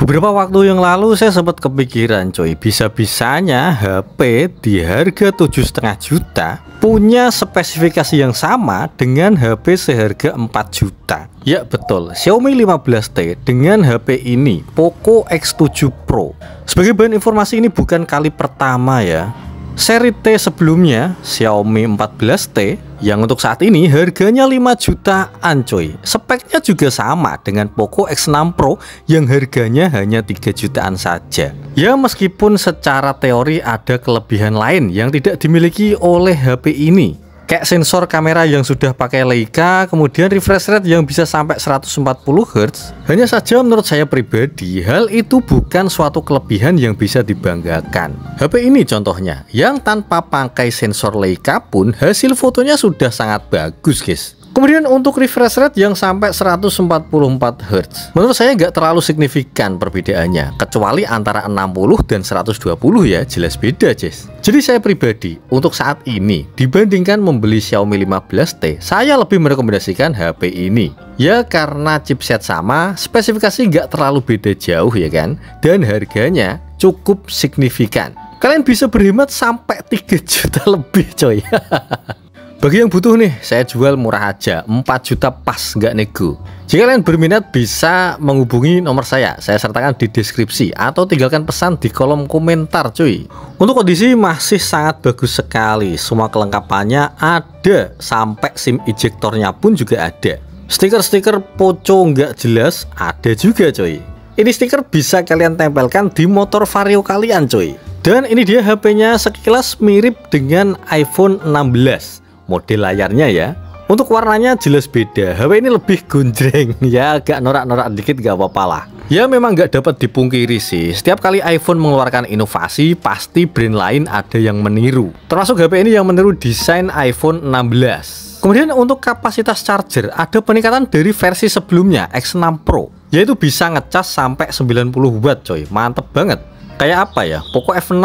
Beberapa waktu yang lalu saya sempat kepikiran coy, bisa-bisanya HP di harga 7,5 juta punya spesifikasi yang sama dengan HP seharga 4 juta. Ya betul, Xiaomi 15T dengan HP ini, Poco X7 Pro. Sebagai bahan informasi, ini bukan kali pertama ya. Seri T sebelumnya, Xiaomi 14T, yang untuk saat ini harganya 5 jutaan coy. Speknya juga sama dengan Poco X6 Pro yang harganya hanya 3 jutaan saja. Ya meskipun secara teori ada kelebihan lain yang tidak dimiliki oleh HP ini, kayak sensor kamera yang sudah pakai Leica, kemudian refresh rate yang bisa sampai 140 Hz. Hanya saja menurut saya pribadi, hal itu bukan suatu kelebihan yang bisa dibanggakan. HP ini contohnya, yang tanpa pakai sensor Leica pun hasil fotonya sudah sangat bagus guys. Kemudian untuk refresh rate yang sampai 144 Hz, menurut saya nggak terlalu signifikan perbedaannya, kecuali antara 60 dan 120 ya, jelas beda guys. Jadi saya pribadi, untuk saat ini, dibandingkan membeli Xiaomi 15T, saya lebih merekomendasikan HP ini. Ya karena chipset sama, spesifikasi nggak terlalu beda jauh ya kan, dan harganya cukup signifikan. Kalian bisa berhemat sampai 3 juta lebih coy. Bagi yang butuh nih, saya jual murah aja, 4 juta pas, nggak nego. Jika kalian berminat bisa menghubungi nomor saya sertakan di deskripsi atau tinggalkan pesan di kolom komentar cuy. Untuk kondisi masih sangat bagus sekali, semua kelengkapannya ada, sampai SIM ejectornya pun juga ada. Stiker-stiker Poco nggak jelas ada juga coy. Ini stiker bisa kalian tempelkan di motor Vario kalian coy. Dan ini dia HP-nya, sekilas mirip dengan iPhone 16. Model layarnya ya, untuk warnanya jelas beda. HP ini lebih gonjreng ya, agak norak-norak dikit gak apa-apa lah. Ya memang gak dapat dipungkiri sih, setiap kali iPhone mengeluarkan inovasi pasti brand lain ada yang meniru, termasuk HP ini yang meniru desain iPhone 16. Kemudian untuk kapasitas charger ada peningkatan dari versi sebelumnya X6 Pro, yaitu bisa ngecas sampai 90 watt coy, mantep banget. Kayak apa ya, Poco F6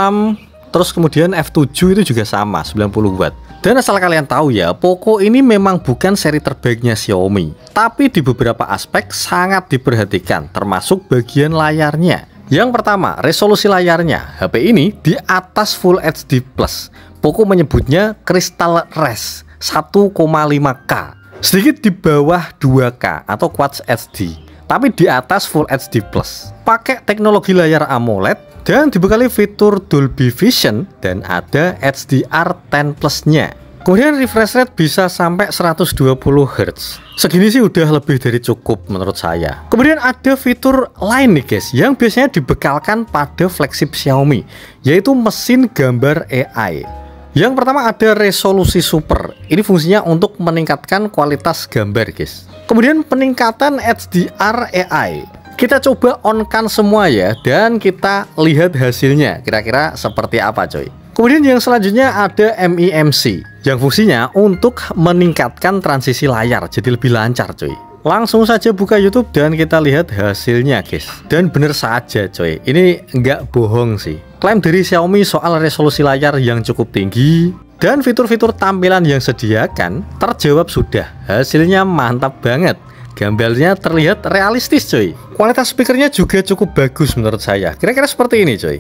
terus kemudian F7 itu juga sama 90 watt. Dan asal kalian tahu ya, Poco ini memang bukan seri terbaiknya Xiaomi, tapi di beberapa aspek sangat diperhatikan, termasuk bagian layarnya. Yang pertama, resolusi layarnya. HP ini di atas Full HD+. Poco menyebutnya Crystal Res 1,5K, sedikit di bawah 2K atau Quad HD, tapi di atas Full HD+. Pakai teknologi layar AMOLED dan dibekali fitur Dolby Vision dan ada HDR10 Plus-nya. Kemudian refresh rate bisa sampai 120 Hz. Segini sih udah lebih dari cukup menurut saya. Kemudian ada fitur lain nih guys, yang biasanya dibekalkan pada flagship Xiaomi, yaitu mesin gambar AI. Yang pertama ada resolusi super. Ini fungsinya untuk meningkatkan kualitas gambar guys. Kemudian peningkatan HDR AI. Kita coba on-kan semua ya, dan kita lihat hasilnya kira-kira seperti apa coy. Kemudian yang selanjutnya ada MIMC, yang fungsinya untuk meningkatkan transisi layar jadi lebih lancar coy. Langsung saja buka YouTube dan kita lihat hasilnya guys. Dan bener saja coy, ini nggak bohong sih. Klaim dari Xiaomi soal resolusi layar yang cukup tinggi dan fitur-fitur tampilan yang sediakan terjawab sudah. Hasilnya mantap banget. Gambarnya terlihat realistis coy. Kualitas speakernya juga cukup bagus menurut saya. Kira-kira seperti ini coy.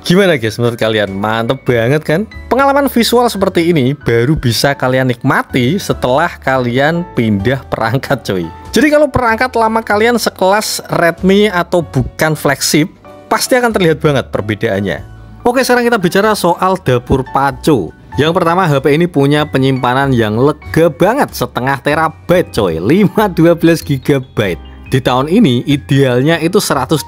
Gimana guys menurut kalian? Mantep banget kan? Pengalaman visual seperti ini baru bisa kalian nikmati setelah kalian pindah perangkat coy. Jadi kalau perangkat lama kalian sekelas Redmi atau bukan flagship, pasti akan terlihat banget perbedaannya. Oke, sekarang kita bicara soal dapur Paco. Yang pertama, HP ini punya penyimpanan yang lega banget, setengah terabyte coy, 512 GB. Di tahun ini idealnya itu 128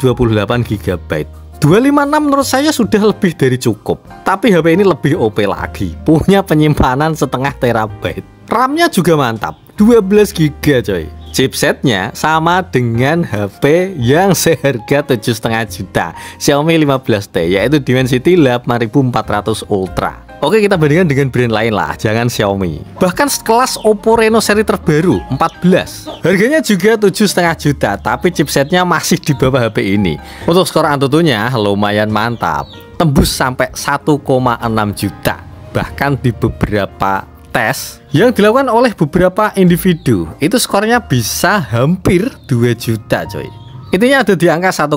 GB. 256 menurut saya sudah lebih dari cukup. Tapi HP ini lebih OP lagi, punya penyimpanan setengah terabyte. RAM-nya juga mantap, 12 GB coy. Chipsetnya sama dengan HP yang seharga 7,5 juta Xiaomi 15T, yaitu Dimensity 8400 Ultra. Oke, kita bandingkan dengan brand lain lah, jangan Xiaomi. Bahkan sekelas Oppo Reno seri terbaru 14. Harganya juga 7,5 juta, tapi chipsetnya masih di bawah HP ini. Untuk skor Antutunya lumayan mantap, tembus sampai 1,6 juta. Bahkan di beberapa tes yang dilakukan oleh beberapa individu, itu skornya bisa hampir 2 juta coy. Intinya ada di angka 1,8,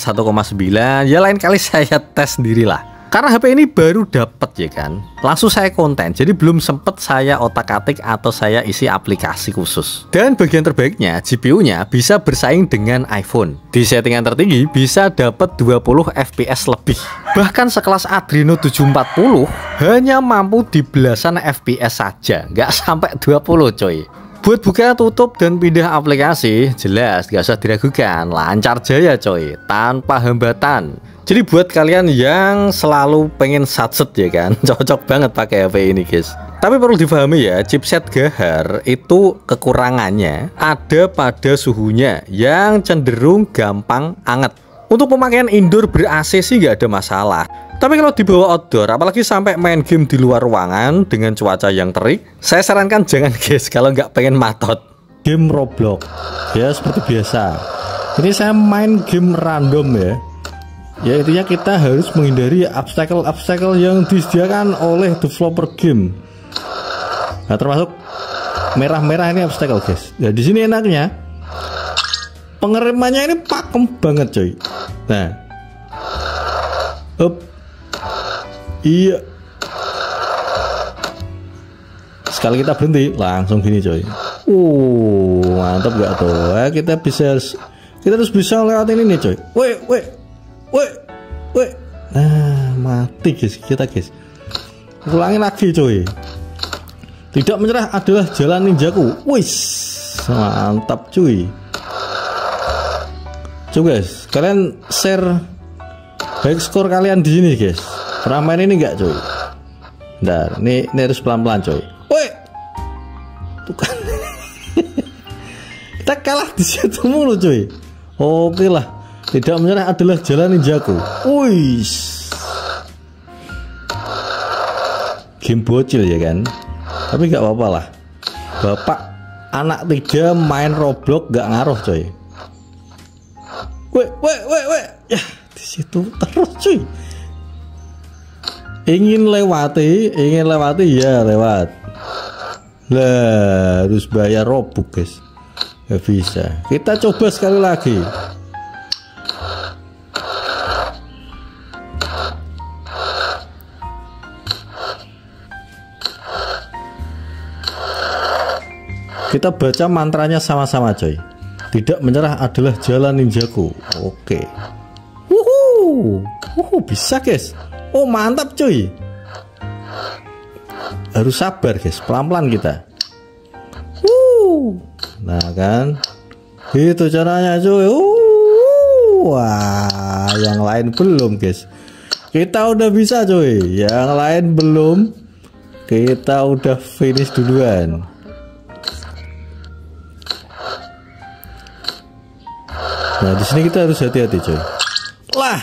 1,9. Ya lain kali saya tes sendirilah. Karena HP ini baru dapat ya kan, langsung saya konten, jadi belum sempet saya otak-atik atau saya isi aplikasi khusus. Dan bagian terbaiknya, GPU-nya bisa bersaing dengan iPhone. Di settingan tertinggi bisa dapat 20 fps lebih. Bahkan sekelas Adreno 740 hanya mampu di belasan fps saja, nggak sampai 20 coy. Buat buka tutup dan pindah aplikasi, jelas gak usah diragukan, lancar jaya coy, tanpa hambatan. Jadi buat kalian yang selalu pengen satset ya kan, cocok banget pakai HP ini guys. Tapi perlu difahami ya, chipset Gahar itu kekurangannya ada pada suhunya yang cenderung gampang anget. Untuk pemakaian indoor ber-AC sih nggak ada masalah. Tapi kalau dibawa outdoor, apalagi sampai main game di luar ruangan dengan cuaca yang terik, saya sarankan jangan guys, kalau nggak pengen matot. Game Roblox, ya seperti biasa. Ini saya main game random ya. Ya intinya kita harus menghindari obstacle yang disediakan oleh developer game. Nah termasuk merah-merah ini obstacle guys. Nah di sini enaknya pengeremannya ini pakem banget coy. Nah, up, iya. Sekali kita berhenti langsung gini coy. Mantap gak tuh? Nah, kita harus bisa lewatin ini coy. Weh. Nah, mati guys kita guys. Ulangi lagi coy. Tidak menyerah adalah jalan ninjaku. Wis, mantap cuy. Coba guys, kalian share baik skor kalian di sini guys. Pernah main ini enggak coy? Bentar, ini harus pelan-pelan coy. Woi, tuh kan. Kita kalah di situ mulu coy. Oke lah, tidak menyerah adalah jalan ninjaku. Wih, game bocil ya kan? Tapi nggak apa-apa lah. Bapak anak 3 main Roblox nggak ngaruh coy. Weh, ya di situ terus cuy. Ingin lewati ya lewat. Lah harus bayar Robux guys. Gak bisa. Kita coba sekali lagi. Kita baca mantranya sama-sama coy. Tidak menyerah adalah jalan ninjaku. Oke. Bisa guys. Oh mantap cuy. Harus sabar guys, pelan-pelan kita. Nah kan, itu caranya cuy. Wah, yang lain belum guys. Kita udah bisa cuy. Yang lain belum. Kita udah finish duluan. Nah di sini kita harus hati-hati coy. Lah,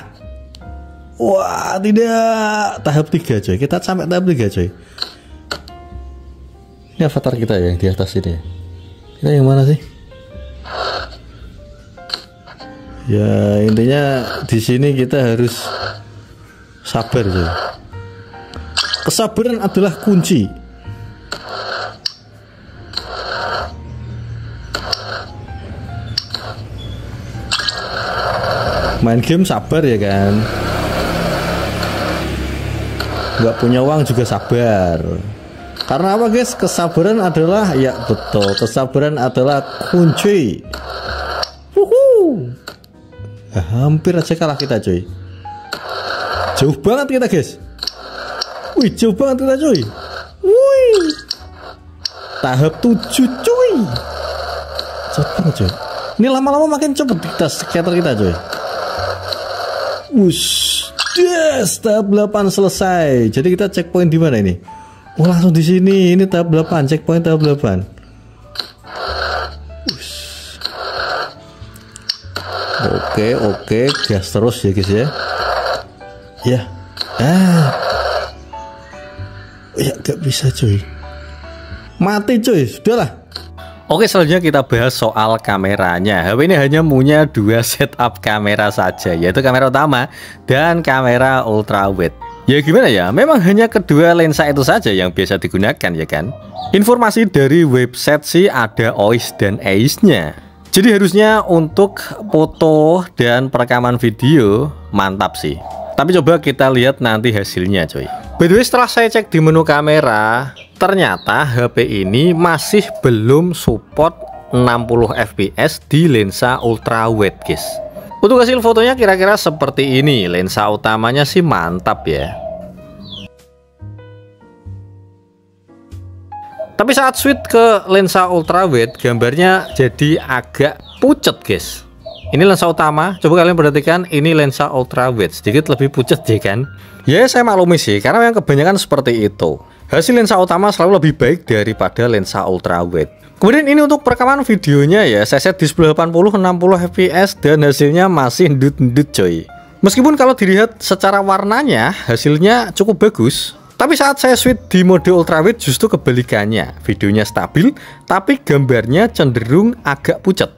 wah tidak, tahap 3 coy. Kita sampai tahap 3 coy. Ini avatar kita ya di atas ini. Kita yang mana sih? Ya intinya di sini kita harus sabar coy. Kesabaran adalah kunci. Main game sabar ya kan. Nggak punya uang juga sabar. Karena apa guys? Kesabaran adalah, ya betul, kesabaran adalah kunci. Hampir aja kalah kita cuy. Jauh banget kita guys. Wih jauh banget kita cuy. Wih, tahap 7 cuy. Cepet cuy. Ini lama-lama makin cepet kita skater kita cuy. Wush, yes, tahap 8 selesai. Jadi kita checkpoint di mana ini? Oh langsung di sini. Ini tahap 8, checkpoint tahap 8. Wush. Oke, gas terus ya guys ya. Ya. Ya gak bisa cuy, mati cuy, sudahlah. Oke, selanjutnya kita bahas soal kameranya. HP ini hanya punya 2 setup kamera saja, yaitu kamera utama dan kamera ultrawide. Ya gimana ya, memang hanya kedua lensa itu saja yang biasa digunakan ya kan. Informasi dari website sih ada OIS dan EIS-nya. Jadi harusnya untuk foto dan perekaman video mantap sih. Tapi coba kita lihat nanti hasilnya coy. By the way, setelah saya cek di menu kamera, ternyata HP ini masih belum support 60 fps di lensa ultrawide guys. Untuk hasil fotonya kira-kira seperti ini. Lensa utamanya sih mantap ya. Tapi saat switch ke lensa ultrawide, gambarnya jadi agak pucet guys. Ini lensa utama, coba kalian perhatikan, ini lensa ultrawide, sedikit lebih pucet ya kan. Ya saya maklumi sih, karena yang kebanyakan seperti itu. Hasil lensa utama selalu lebih baik daripada lensa ultrawide. Kemudian ini untuk perekaman videonya ya, saya set di 1080 60 fps dan hasilnya masih ndut-ndut coy. Meskipun kalau dilihat secara warnanya hasilnya cukup bagus, tapi saat saya switch di mode ultrawide justru kebalikannya. Videonya stabil, tapi gambarnya cenderung agak pucat.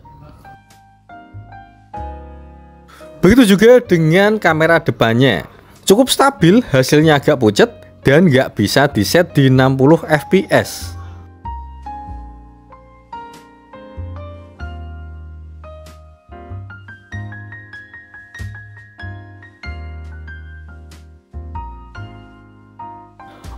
Begitu juga dengan kamera depannya. Cukup stabil, hasilnya agak pucat, dan nggak bisa di set di 60 fps.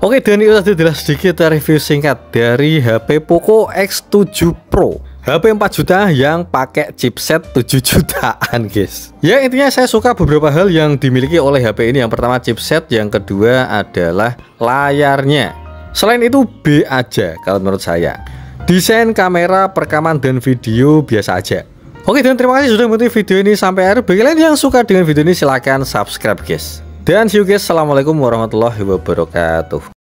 Oke, dan itu tadi adalah sedikit review singkat dari HP Poco X7 Pro, HP 4 juta yang pakai chipset 7 jutaan guys. Ya intinya saya suka beberapa hal yang dimiliki oleh HP ini. Yang pertama chipset, yang kedua adalah layarnya. Selain itu B aja kalau menurut saya. Desain kamera, perekaman dan video biasa aja. Oke, dan terima kasih sudah mengikuti video ini sampai akhir. Bagi kalian yang suka dengan video ini silahkan subscribe guys. Dan see you guys, assalamualaikum warahmatullahi wabarakatuh.